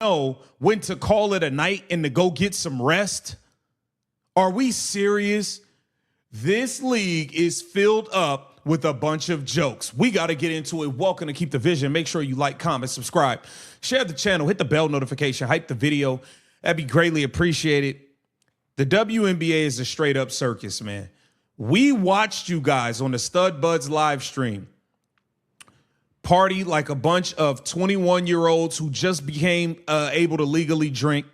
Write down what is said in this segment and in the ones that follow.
know when to call it a night and to go get some rest? Are we serious? This league is filled up with a bunch of jokes. We got to get into it. Welcome to Keep the Vision. Make sure you like, comment, subscribe, share the channel, hit the bell notification, hype the video. That'd be greatly appreciated. The WNBA is a straight up circus, man. We watched you guys on the Stud Buds live stream party like a bunch of 21-year-olds who just became able to legally drink.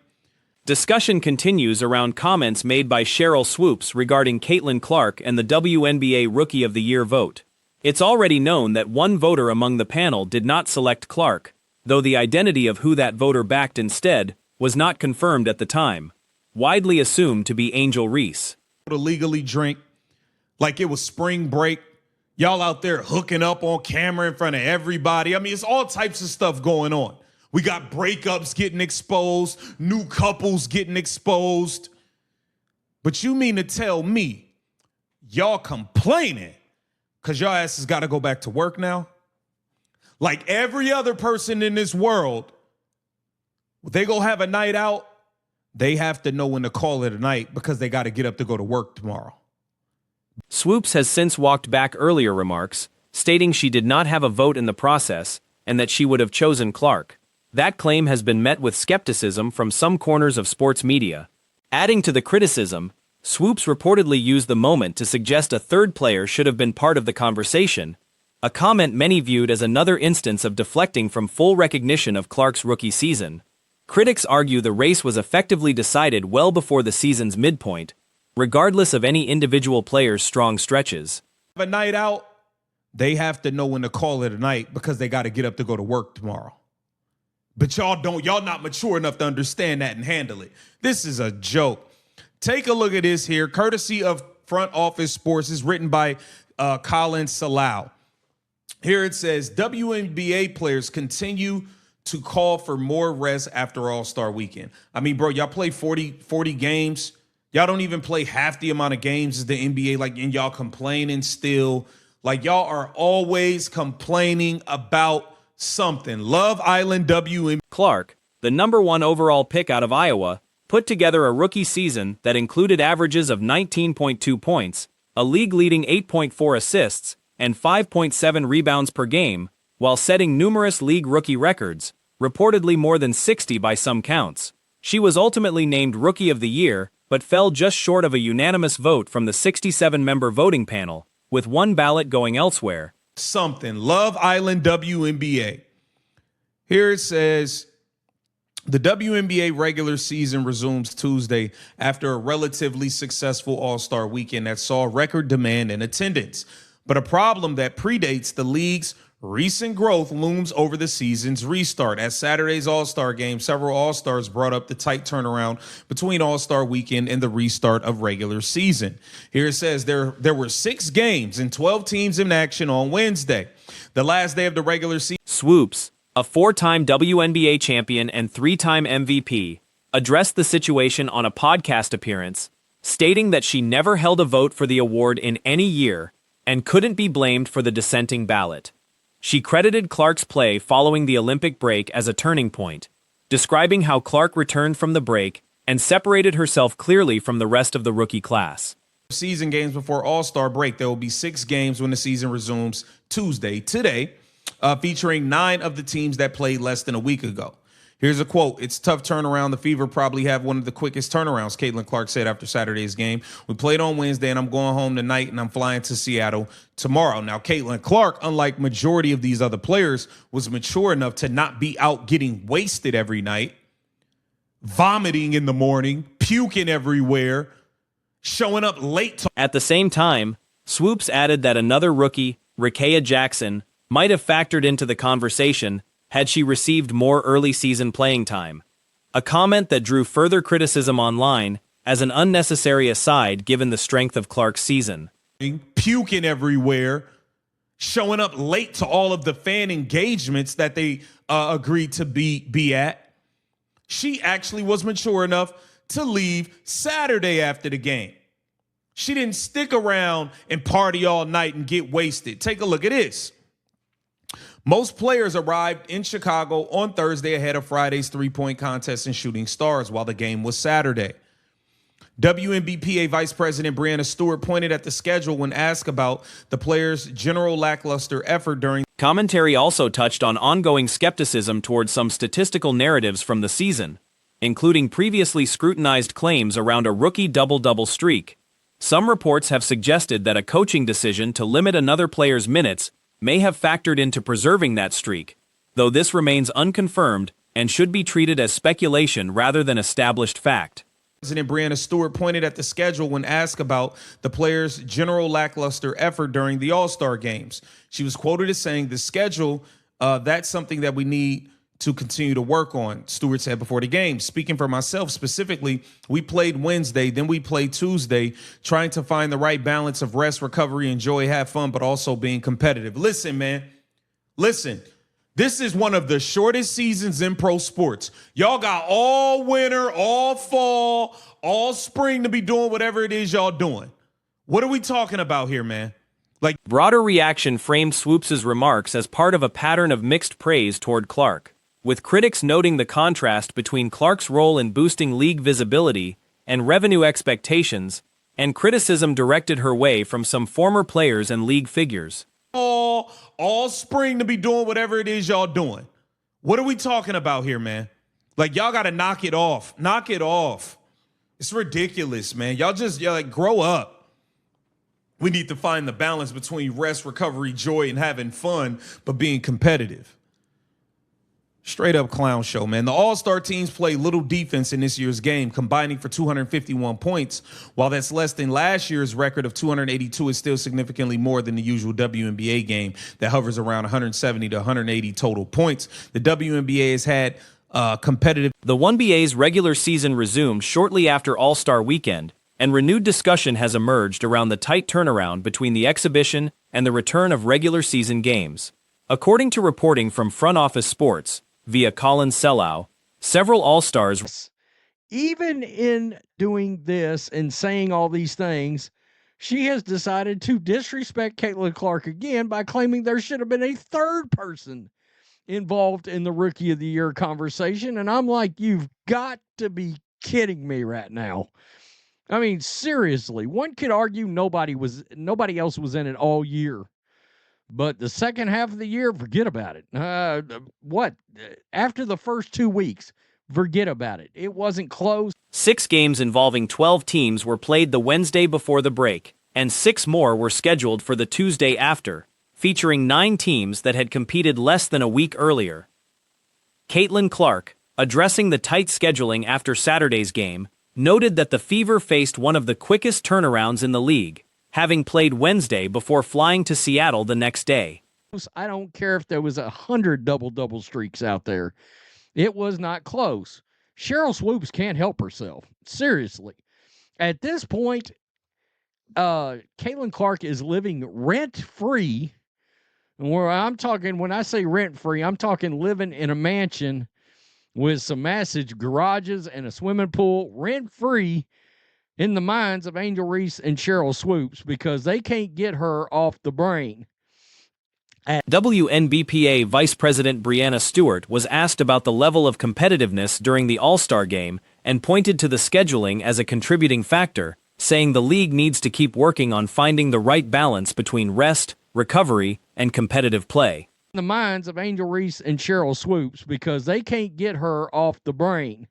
Discussion continues around comments made by Cheryl Swoops regarding Caitlin Clark and the WNBA Rookie of the Year vote. It's already known that one voter among the panel did not select Clark, though the identity of who that voter backed instead was not confirmed at the time, widely assumed to be Angel Reese. To legally drink like it was spring break. Y'all out there hooking up on camera in front of everybody. I mean, it's all types of stuff going on. We got breakups getting exposed, new couples getting exposed. But you mean to tell me y'all complaining because y'all asses got to go back to work now? Like every other person in this world, they go have a night out, they have to know when to call it a night because they got to get up to go to work tomorrow. Swoops has since walked back earlier remarks, stating she did not have a vote in the process and that she would have chosen Clark. That claim has been met with skepticism from some corners of sports media. Adding to the criticism, Swoops reportedly used the moment to suggest a third player should have been part of the conversation, a comment many viewed as another instance of deflecting from full recognition of Clark's rookie season. Critics argue the race was effectively decided well before the season's midpoint, regardless of any individual player's strong stretches. A night out, they have to know when to call it a night because they got to get up to go to work tomorrow. But y'all not mature enough to understand that and handle it. This is a joke. Take a look at this here, courtesy of Front Office Sports. Is written by Colin Salau. Here it says, WNBA players continue to call for more rest after All-Star Weekend. I mean, bro, y'all play 40 games. Y'all don't even play half the amount of games as the NBA, like, and y'all complaining still. Like, y'all are always complaining about something. Love Island WNBA. Clark, the #1 overall pick out of Iowa, put together a rookie season that included averages of 19.2 points, a league-leading 8.4 assists, and 5.7 rebounds per game, while setting numerous league rookie records, reportedly more than 60 by some counts. She was ultimately named Rookie of the Year, but fell just short of a unanimous vote from the 67-member voting panel, with one ballot going elsewhere. Something. Love Island WNBA. Here it says, the WNBA regular season resumes Tuesday after a relatively successful All-Star weekend that saw record demand and attendance. But a problem that predates the league's recent growth looms over the season's restart. At Saturday's All-Star game, several All-Stars brought up the tight turnaround between All-Star weekend and the restart of regular season. Here it says there were 6 games and 12 teams in action on Wednesday, the last day of the regular season. Swoops, a 4-time WNBA champion and 3-time MVP, addressed the situation on a podcast appearance, stating that she never held a vote for the award in any year and couldn't be blamed for the dissenting ballot. She credited Clark's play following the Olympic break as a turning point, describing how Clark returned from the break and separated herself clearly from the rest of the rookie class. Season games before All-Star break. There will be 6 games when the season resumes Tuesday, today, featuring 9 of the teams that played less than a week ago. Here's a quote. It's tough turnaround. The Fever probably have one of the quickest turnarounds, Caitlin Clark said after Saturday's game. We played on Wednesday, and I'm going home tonight, and I'm flying to Seattle tomorrow. Now, Caitlin Clark, unlike majority of these other players, was mature enough to not be out getting wasted every night, vomiting in the morning, puking everywhere, showing up late. At the same time, Swoops added that another rookie, Rickea Jackson, might have factored into the conversation had she received more early season playing time, a comment that drew further criticism online as an unnecessary aside given the strength of Clark's season. Puking everywhere, showing up late to all of the fan engagements that they agreed to be at. She actually was mature enough to leave Saturday after the game. She didn't stick around and party all night and get wasted. Take a look at this. Most players arrived in Chicago on Thursday ahead of Friday's three-point contest in Shooting Stars, while the game was Saturday. WNBA Vice President Breanna Stewart pointed at the schedule when asked about the players' general lackluster effort during. Commentary also touched on ongoing skepticism towards some statistical narratives from the season, including previously scrutinized claims around a rookie double-double streak. Some reports have suggested that a coaching decision to limit another player's minutes may have factored into preserving that streak, though this remains unconfirmed and should be treated as speculation rather than established fact. President Breanna Stewart pointed at the schedule when asked about the players' general lackluster effort during the All-Star games. She was quoted as saying, "The schedule, that's something that we need to continue to work on," Stewart said before the game. "Speaking for myself specifically, we played Wednesday, then we played Tuesday, trying to find the right balance of rest, recovery, enjoy, have fun, but also being competitive." Listen, man. Listen. This is one of the shortest seasons in pro sports. Y'all got all winter, all fall, all spring to be doing whatever it is y'all doing. What are we talking about here, man? Like, broader reaction framed Swoops's remarks as part of a pattern of mixed praise toward Clark, with critics noting the contrast between Clark's role in boosting league visibility and revenue expectations, and criticism directed her way from some former players and league figures. All spring to be doing whatever it is y'all doing. What are we talking about here, man? Like, y'all got to knock it off. Knock it off. It's ridiculous, man. Y'all like, grow up. We need to find the balance between rest, recovery, joy, and having fun, but being competitive. Straight up clown show, man. The All-Star teams play little defense in this year's game, combining for 251 points. While that's less than last year's record of 282, it's still significantly more than the usual WNBA game that hovers around 170 to 180 total points. The WNBA has had competitive. The WNBA's regular season resumed shortly after All-Star Weekend, and renewed discussion has emerged around the tight turnaround between the exhibition and the return of regular season games. According to reporting from Front Office Sports, via Colin Sellow, several All-Stars. Even in doing this and saying all these things, she has decided to disrespect Caitlin Clark again by claiming there should have been a third person involved in the Rookie of the Year conversation. And I'm like, you've got to be kidding me right now. I mean, seriously, one could argue nobody else was in it all year. But the second half of the year, forget about it. After the first 2 weeks, forget about it. It wasn't close. 6 games involving 12 teams were played the Wednesday before the break, and 6 more were scheduled for the Tuesday after, featuring 9 teams that had competed less than a week earlier. Caitlin Clark, addressing the tight scheduling after Saturday's game, noted that the Fever faced one of the quickest turnarounds in the league, having played Wednesday before flying to Seattle the next day. I don't care if there was 100 double-double streaks out there. It was not close. Cheryl Swoops can't help herself. Seriously. At this point, Caitlin Clark is living rent-free. And when I say rent-free, I'm talking living in a mansion with some massive garages and a swimming pool, rent-free, in the minds of Angel Reese and Cheryl Swoops, because they can't get her off the brain. WNBA Vice President Breanna Stewart was asked about the level of competitiveness during the All-Star game and pointed to the scheduling as a contributing factor, saying the league needs to keep working on finding the right balance between rest, recovery, and competitive play. In the minds of Angel Reese and Cheryl Swoops, because they can't get her off the brain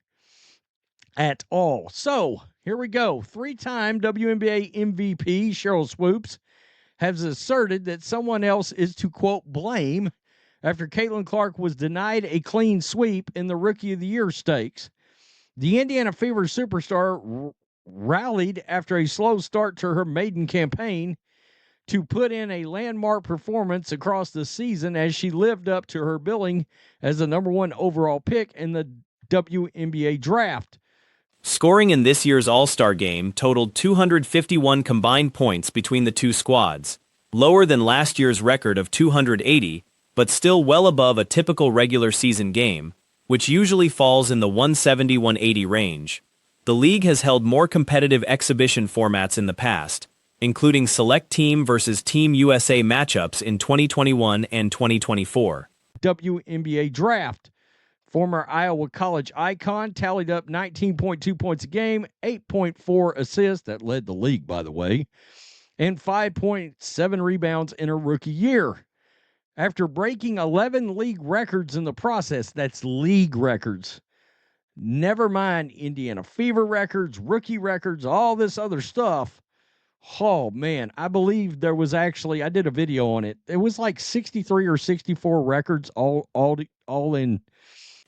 at all. So, here we go. 3-time WNBA MVP Cheryl Swoops has asserted that someone else is to, quote, blame after Caitlin Clark was denied a clean sweep in the Rookie of the Year stakes. The Indiana Fever superstar rallied after a slow start to her maiden campaign to put in a landmark performance across the season as she lived up to her billing as the #1 overall pick in the WNBA draft. Scoring in this year's All-Star game totaled 251 combined points between the two squads, lower than last year's record of 280, but still well above a typical regular season game, which usually falls in the 170-180 range. The league has held more competitive exhibition formats in the past, including select team versus Team USA matchups in 2021 and 2024. WNBA draft. Former Iowa College icon tallied up 19.2 points a game, 8.4 assists, that led the league, by the way, and 5.7 rebounds in her rookie year. After breaking 11 league records in the process, that's league records. Never mind Indiana Fever records, rookie records, all this other stuff. Oh, man, I believe there was actually, I did a video on it. It was like 63 or 64 records all in.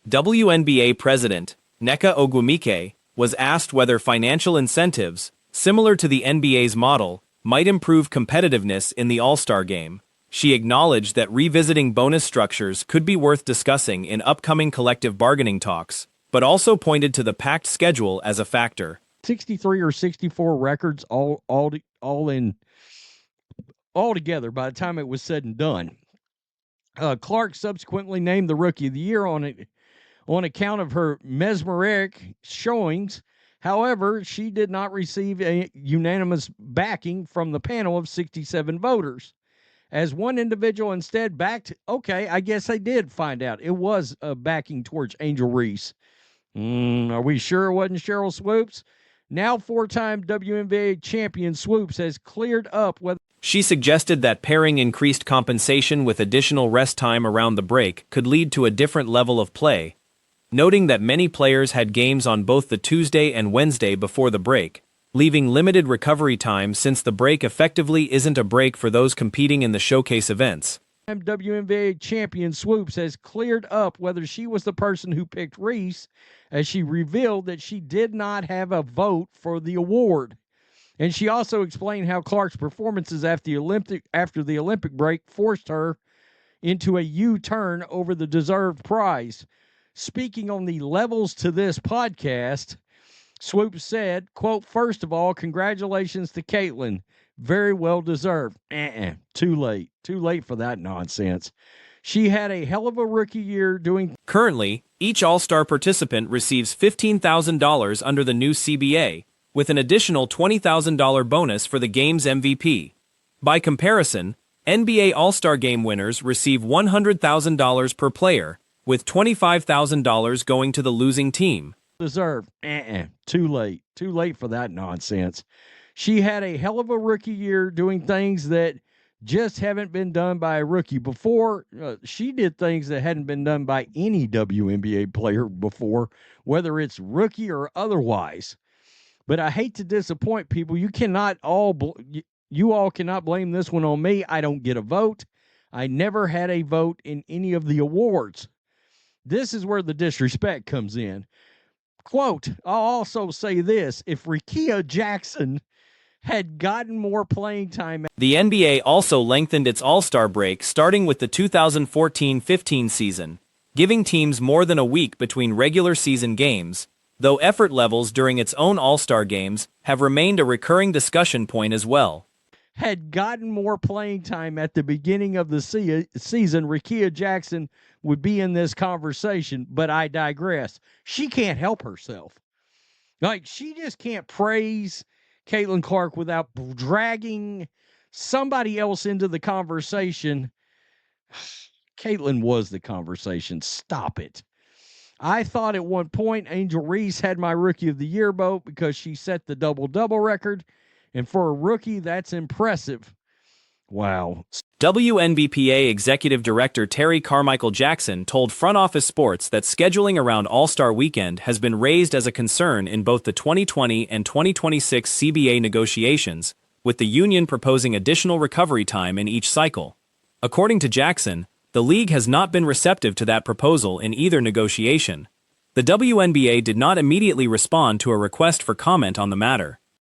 WNBA president, Nneka Ogwumike, was asked whether financial incentives, similar to the NBA's model, might improve competitiveness in the All-Star game. She acknowledged that revisiting bonus structures could be worth discussing in upcoming collective bargaining talks, but also pointed to the packed schedule as a factor. 63 or 64 records all together by the time it was said and done. Clark subsequently named the Rookie of the Year on account of her mesmeric showings. However, she did not receive a unanimous backing from the panel of 67 voters. As one individual instead backed, okay, I guess they did find out. It was backing towards Angel Reese. Are we sure it wasn't Cheryl Swoops? Now four-time WNBA champion Swoops has cleared up whether... She suggested that pairing increased compensation with additional rest time around the break could lead to a different level of play, noting that many players had games on both the Tuesday and Wednesday before the break, leaving limited recovery time since the break effectively isn't a break for those competing in the showcase events. WNBA champion Swoops has cleared up whether she was the person who picked Reese, as she revealed that she did not have a vote for the award. And she also explained how Clark's performances after the Olympic break forced her into a U-turn over the deserved prize. Speaking on the levels to this podcast, Swoops said, quote, "First of all, congratulations to Caitlin. Very well deserved." Too late. Too late for that nonsense. She had a hell of a rookie year doing... Currently, each All-Star participant receives $15,000 under the new CBA, with an additional $20,000 bonus for the game's MVP. By comparison, NBA All-Star Game winners receive $100,000 per player, with $25,000 going to the losing team. Deserved. Too late. Too late for that nonsense. She had a hell of a rookie year doing things that just haven't been done by a rookie before. She did things that hadn't been done by any WNBA player before, whether it's rookie or otherwise. But I hate to disappoint people. You all cannot blame this one on me. I don't get a vote. I never had a vote in any of the awards. This is where the disrespect comes in. Quote, I'll also say this. If Rickea Jackson had gotten more playing time... The NBA also lengthened its All-Star break starting with the 2014-15 season, giving teams more than a week between regular season games, though effort levels during its own All-Star games have remained a recurring discussion point as well. Had gotten more playing time at the beginning of the season, Rickea Jackson would be in this conversation, but I digress. She can't help herself. Like, she just can't praise Caitlin Clark without dragging somebody else into the conversation. Caitlin was the conversation. Stop it. I thought at one point Angel Reese had my Rookie of the Year vote because she set the double-double record. And for a rookie, that's impressive. Wow. WNBPA Executive Director Terry Carmichael Jackson told Front Office Sports that scheduling around All-Star Weekend has been raised as a concern in both the 2020 and 2026 CBA negotiations, with the union proposing additional recovery time in each cycle. According to Jackson, the league has not been receptive to that proposal in either negotiation. The WNBA did not immediately respond to a request for comment on the matter.